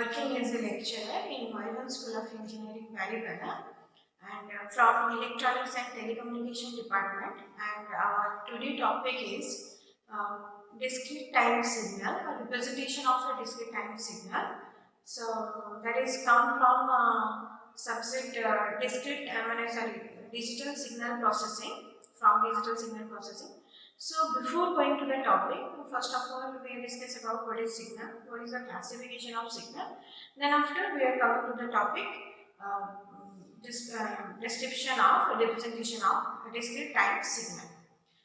working as a lecturer in Engg School of Engineering, Baripada, and from Electronics and Telecommunication Department. And our today topic is discrete time signal, or representation of a discrete time signal. So that is come from subject digital signal processing, from digital signal processing. So before going to the topic, first of all we will discuss about what is signal, what is the classification of signal. Then after we are coming to the topic, description of representation of a discrete time signal.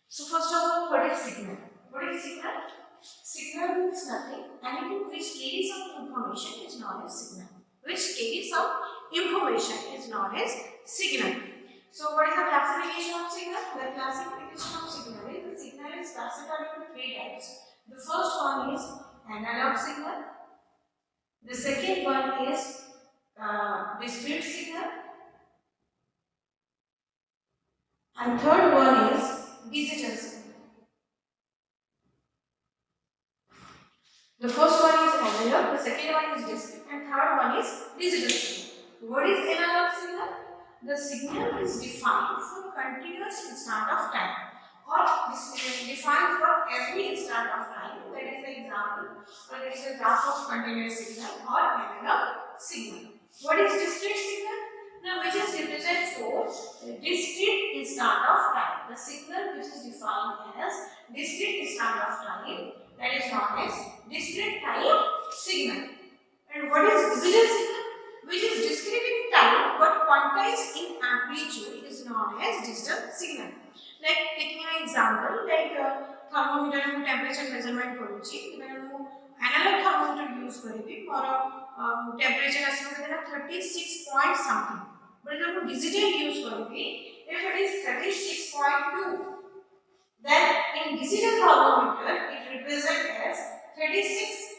So first of all, what is signal? What is signal? Signal means nothing. Anything which carries some information is known as signal. Which carries some information is known as signal. So what is the classification of signal? The classification of signal is the signal is classified into three types. The first one is analog signal. The second one is discrete signal. And third one is digital signal. The first one is analog, the second one is discrete, and third one is digital signal. What is analog signal? The signal is defined for continuous instant of time, or defined for every instant of time. That is the example, or that is the graph of continuous signal or analog signal. What is discrete signal? Now, which is represented for discrete instant of time. The signal which is defined as discrete instant of time, that is known as discrete time signal. And what is digital signal? Which is discrete in time but quantized in amplitude is known as digital signal. Like taking an example, like thermometer mu temperature measurement karuchi, then mu analog thermometer use karibi or temperature asma kadena 36 point something. But if mu digital use karibi, if it is 36.2, then in digital thermometer it represents as 36.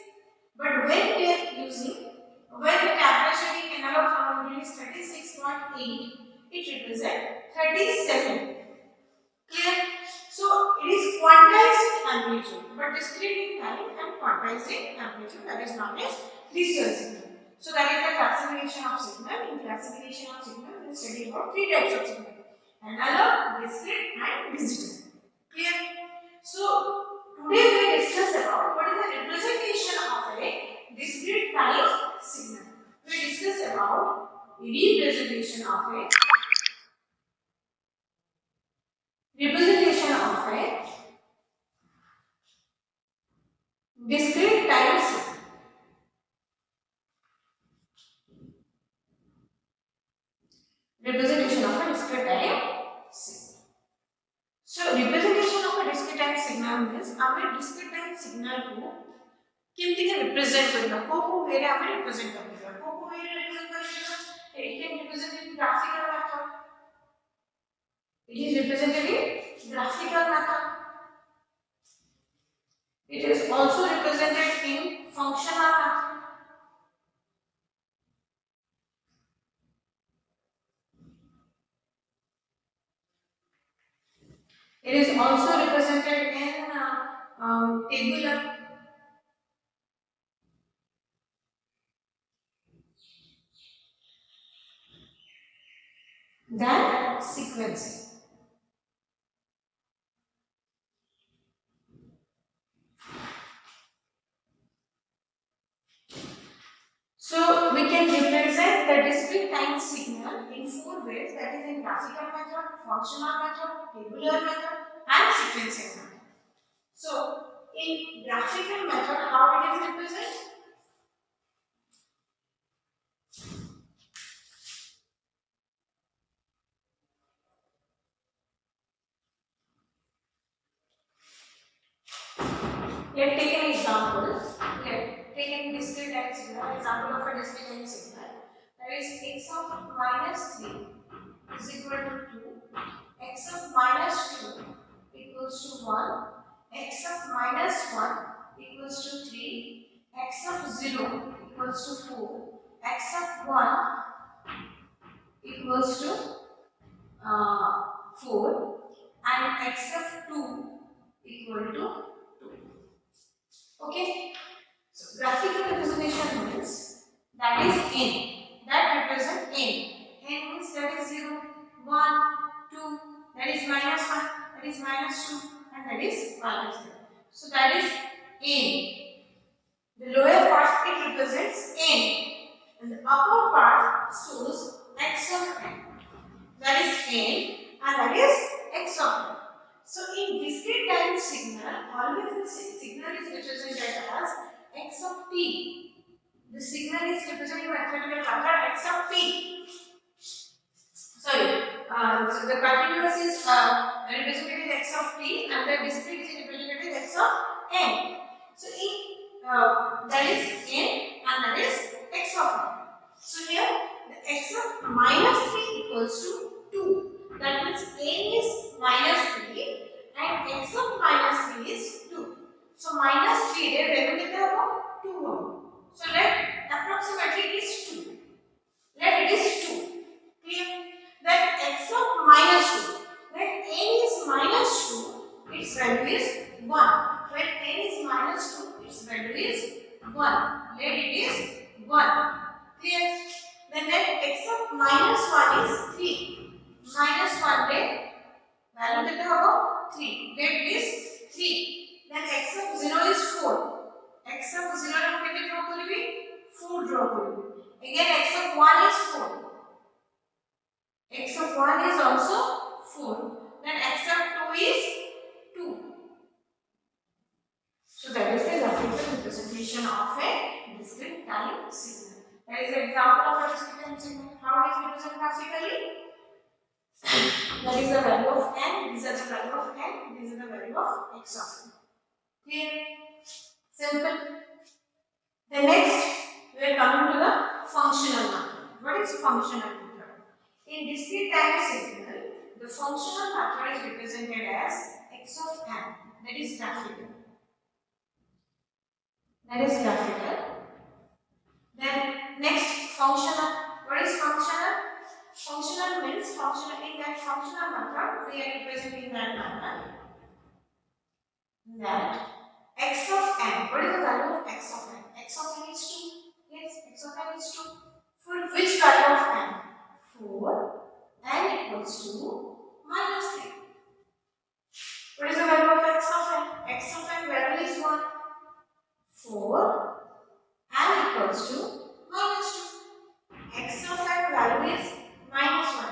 But when we are using, when the temperature in analog thermometer is 36.8, it represents 37. Clear? So it is quantized in amplitude, but discrete in time and quantized in amplitude. That is known as digital signal. So that is the classification of signal. In classification of signal, we study about three types of signal: analog, discrete, and digital. Clear? So today we will discuss about what is the representation of a discrete time signal. We will discuss about representation of a discrete time signal. Representation of a discrete time signal. So representation of a discrete time signal means हमें discrete time signal को किमती के represent करेगा, को वेरे हमें represent करेगा, को वेरे represent करेगा. It can represent in graphical method. It is represented in graphical method. It is also represented in functional method. It is also represented in tabular. Then sequencing. So we can represent the discrete time signal in four ways, that is in graphical method, functional method, tabular method, and sequencing method. So in graphical method, how it is represented? Let's take an example. Let's take a discrete time signal. Example of a discrete time signal. That is x of minus 3 is equal to 2. X of minus 2 equals to 1. X of minus 1 equals to 3. X of 0 equals to 4. X of 1 equals to 4. And x of 2 equal to 2. Okay, so graphical representation means that is n. That represents n. N means that is 0, 1, 2, that is minus 1, that is minus 2, and that is minus 3. So that is n. The lower part it represents n, and the upper part shows x of n. That is n, and that is x of n. So in discrete time signal, always the signal is represented as x of t. The signal is represented mathematical method x of t. Sorry, so the continuous is represented as x of t, and the discrete is represented as x of n. So in that is n, and that is x of n. So here the x of minus 3 equals to 2. That means n is minus 3 and x of minus 3 is 2. So minus 3 there will be 2. So let approximately it is 2. Let it is 2. Clear? Then x of minus 2. When n is minus 2, its value is 1. When n is minus 2, its value is 1. Let it is 1. Clear? Then let x of minus 1 is 3. Minus 1 let value kete hobo 3. Let it is 3. Then x of 0 is 4. X of 0 ru kete draw karibi 4 draw karibi. Again x of 1 is 4. X of 1 is also 4. Then x of 2 is 2. So that is the graphical representation of a discrete time signal. That is an example of a discrete time signal. How it is represented graphically? That is the value of n, this is the value of n, this is the value of x of n. Clear? Simple. The next, we are coming to the functional method. What is functional method? In discrete time signal, the functional method is represented as x of n. That is graphical. That is graphical. Then next, functional. What is functional? Functional means functional. In that functional method, we are representing that method. That x of n. What is the value of x of n? X of n is 2. Yes, x of n is 2. For which value of n? 4. N equals to minus 3. What is the value of x of n? X of n value is 1. 4. N equals to minus 2. X of n value is minus 1.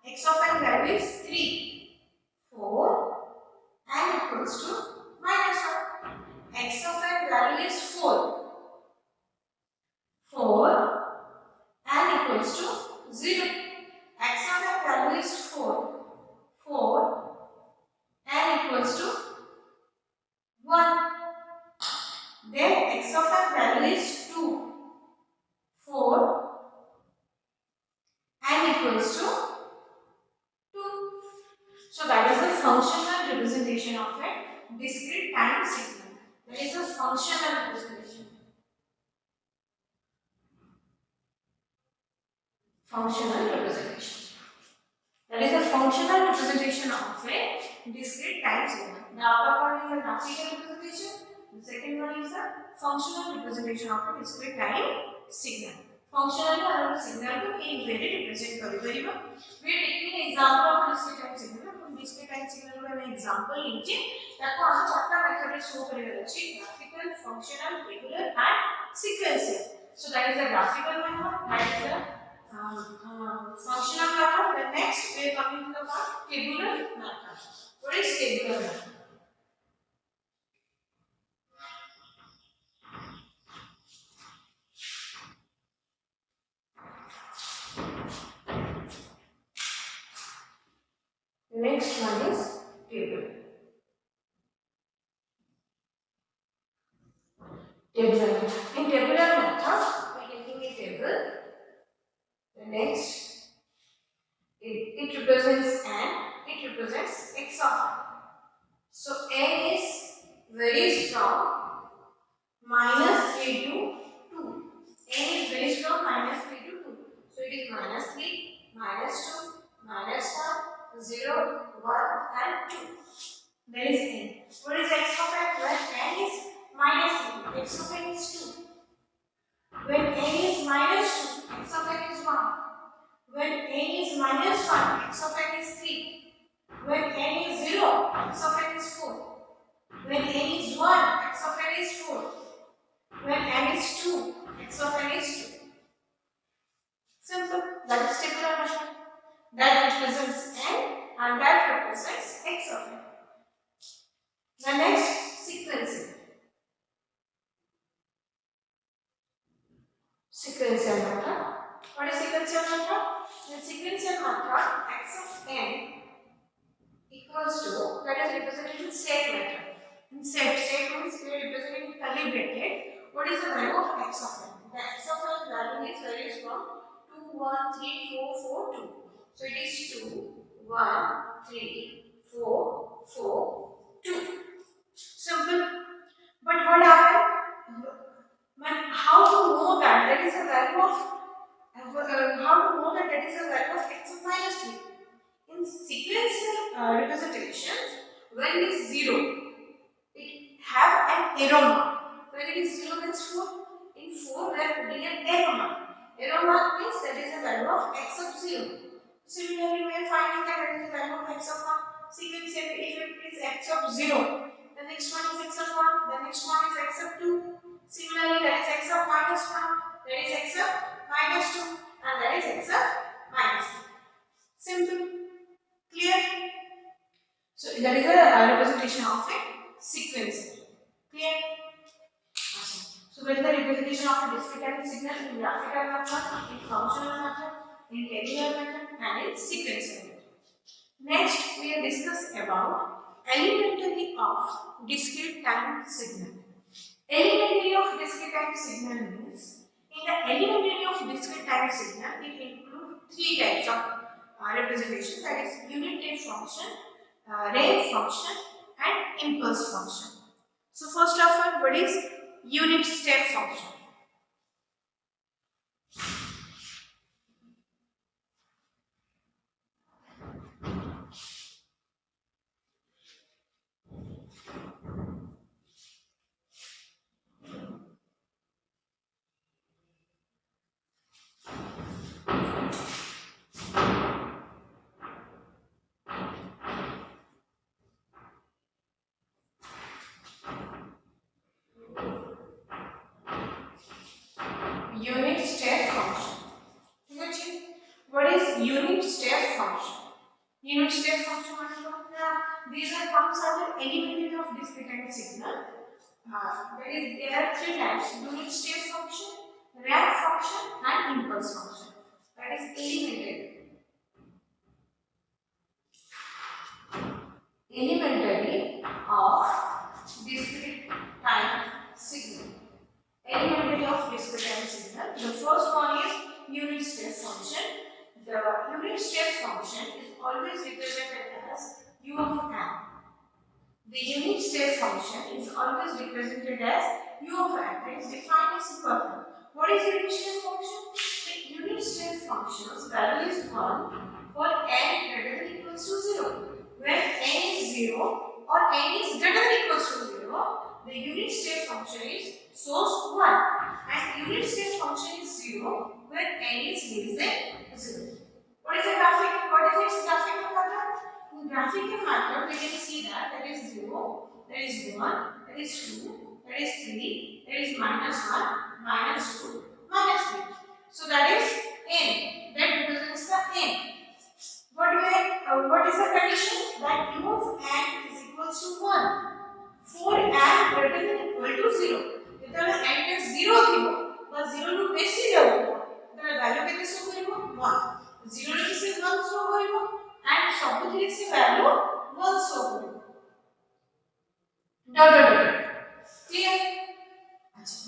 X of n value is 3. 4. N equals to minus 1. X of n value is 4. 4. N equals to 0. X of n value is 4. 4. N equals to 1. Then x of n value is 2. 4. N equals to 2. So that is the functional representation of a discrete time signal. That is a functional representation. Functional representation. That is a functional representation of a discrete time signal. The upper one is a graphical representation. The second one is a functional representation of a discrete time signal. Functionally, our signal को एक very represent करेगा. We are taking an example of discrete time signal. हम discrete time signal को हमें example लीजिए. ताकि हम chart method show करेगा अच्छी graphical, functional, regular and sequential. So that is a graphical method. That is a functional method. The next we are coming to the part tabular method. What is tabular method? The next one is table. Tabular. In tabular method, we are taking a table. The next, it represents n. It represents x of n. So n is very strong. Minus 3 to 2. N is very strong. Minus 3 to 2. So it is minus 3, minus 2, minus 1, 0, 1 and 2. There is n. What is x of n? When n is minus 3, x of n is 2. When n is minus 2, x of n is 1. When n is minus 1, x of n is 3. When n is 0, x of n is 4. When n is 1, x of n is 4. When n is 2, x of n is 2. Simple. That is tabular method. That represents n and that represents x of n. The next, sequencing. Sequential method. What is sequential method? In sequential method, x of n equals to, that is represented in set method. In set means we are representing curly bracket. What is the value of x of n? The x of n value is varies from 2, 1, 3, 4, 4, 2. So it is 2, 1, 3, 4, 4, 2. Simple. But what happened? How to know that that is a value of how to know that that is a value of x of minus 3? In sequential representations, when it is 0, it have an arrow mark. When it is 0 means 4. In 4, we are putting an arrow mark. Arrow mark means that is a value of x of 0. Similarly, we are finding that that is the value of x of 1. Sequential, if it is x of 0, the next one is x of 1, the next one is x of 2. Similarly, that is x of minus 1, that is x of minus 2, and that is x of minus 3. Simple. Clear? So that is a representation of a sequence. Clear? So that is the representation of a discrete time signal in graphical method, in functional method, in tabular method, and in sequential method. Next, we will discuss about elementary of discrete time signal. Elementary of discrete time signal means, in the elementary of discrete time signal, it includes 3 types of representation, that is unit step function, ramp function, and impulse function. So first of all, what is unit step function? Unit step function. What is unit step function? Unit step function these are terms are the elementary of discrete time signal. There are 3 types: unit step function, ramp function, and impulse function. That is elementary of discrete time signal. Elementary of discrete time signal. The first one is unit step function. The unit step function is always represented as u of n. The unit step function is always represented as u of n. That is defined as equal. What is unit step function? The unit step function's value is 1 for n greater than equals to 0. When n is 0 or n is greater than equals to 0, the unit step function is source 1, and unit step function is 0 when n is less than 0. What is the graphic? What is its graphical method? In graphical method, we can see that is 0, that is 1, that is 2, that is 3, that is minus 1, minus 2, minus 3. So that is n. That represents the n. What is the condition? That u of n is equals to 1. For n greater than equal to 0. যেতବେଳେ n টা 0 থিব বা 0 ରୁ বেশি যাব তাহলে value কেতে show করিব 1. 0 ରୁ বেশি 1 শো করিব and ସବୁଥିରେ ସେ ভ্যালু 1 শো করিব. Dot dot dot. Clear?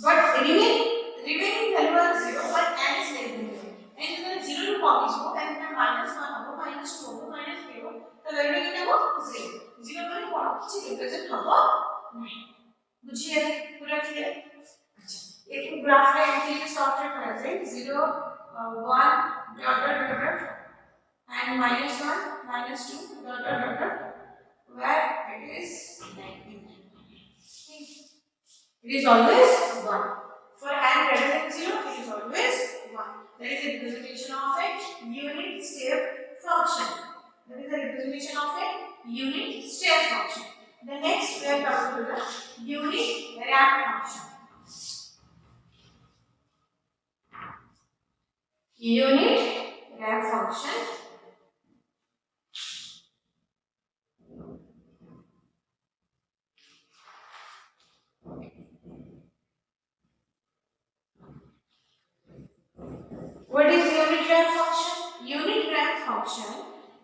But remaining value are 0 but n is less than 0. And যেতବେଳେ 0 ରୁ কমি যাব n টা -1 হবে -2 হবে -3 হবে তাহলে ভ্যালু কেতে হবে 0. 0 মানে কোন কিছু রিপ্রেজেন্ট হবে না. বুঝিয়ে পুরো ক্লিয়ার? আচ্ছা एक ग्राफ रे एंट्री के सॉफ्टवेयर करा जाए 0 1 dot dot dot and -1 -2 dot dot dot dot where it is 19. It is always 1. For n greater than 0 it is always That is a representation of a unit step function. That is a representation of a unit step function. The next we are coming to the unit ramp function. Unit ramp function. What is unit ramp function? Unit ramp function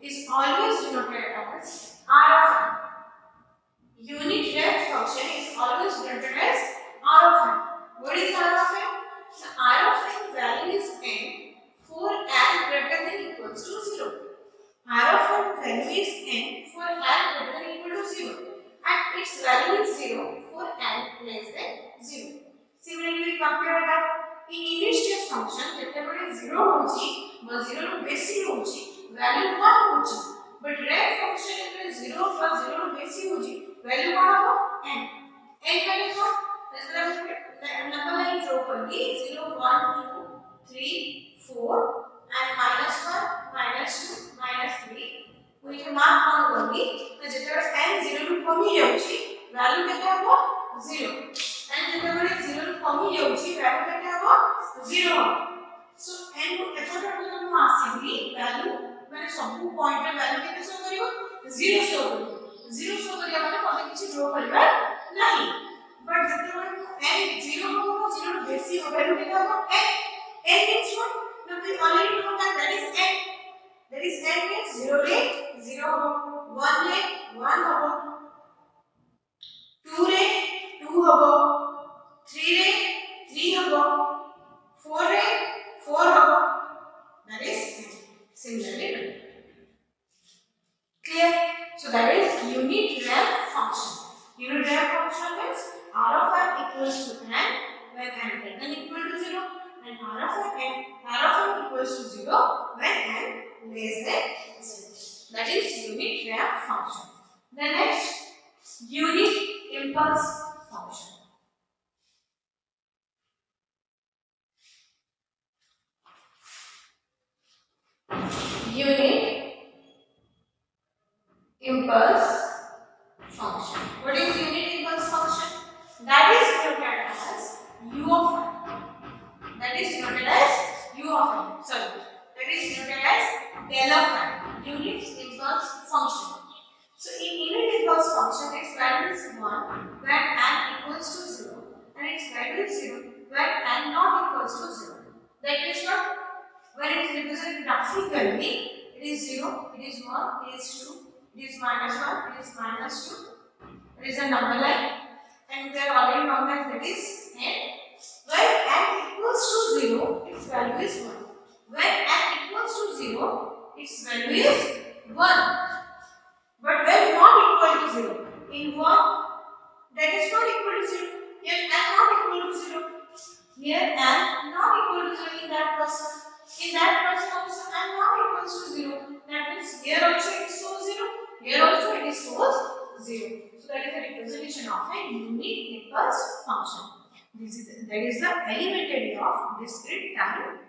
is always denoted as R of n. Unit ramp function is always denoted as R of n. What is R of n? The R of n value is n for n greater than equals to 0. R of n value is n for n greater than equal to 0 and its value is 0 for n less than 0. Similarly, we compare that in unit step function ଯେତେବେଳେ 0 होची ବା 0 ରୁ ବେଶୀ होची value 1 होची but ramp function ଯେତେବେଳେ 0 ବା 0 ରୁ ବେଶୀ होची value कौन हो n value कौन जैसे number line draw करके 0 1 2 3 4 and -1 -2 -3 कोई के मार्क कौन करके तो जेतेବେଳେ n 0 ରୁ कमी जाउची value केते हो 0 and जेतेବେଳେ 0 ରୁ कमी जाउची value केते हो 0 so n को एफर्ट करके हम आसीबी value माने सब पॉइंट रे value केते शो करिवो 0 शो करिवो 0 शो करिया माने मते किछि ड्रॉ करबा नहीं बट जेतेବେଳେ n 0 हो 0 ରୁ बेसी हो value केते हो n means what now we already know that is n. That is n means 0 रे 0 हो 1 रे 1 हो 2 रे 2 हो 3 रे 3 हो 4 रे 4 हो that is similarly clear so that is unit ramp function unit ramp function means r of n equals to n when n greater than equal to 0 and r of n equals to 0 when n less than 0 that is unit ramp function the next unit impulse function unit impulse function. What is unit impulse function? That is denoted as u of n. That is denoted as u of n. Sorry, that is denoted as del of n. Unit impulse function. So in unit impulse function, its value is 1 when n equals to 0, and its value is 0 when n not equals to 0. That is what when it is represented graphically, it is 0, it is 1, it is 2. It is -1, it is -2. It is a number line, and we are already known that is n. When n equals to 0, its value is 1. When n equals to 0, its value is 1. But when not equal to 0, in 1, that is not equal to 0. Here n not equal to 0. Here n not equal to 0 in that person. In that person also n not equals to 0. That means here also it shows 0. Here also it is shows 0. So that is the representation of a unit impulse function. That is the elementary of discrete time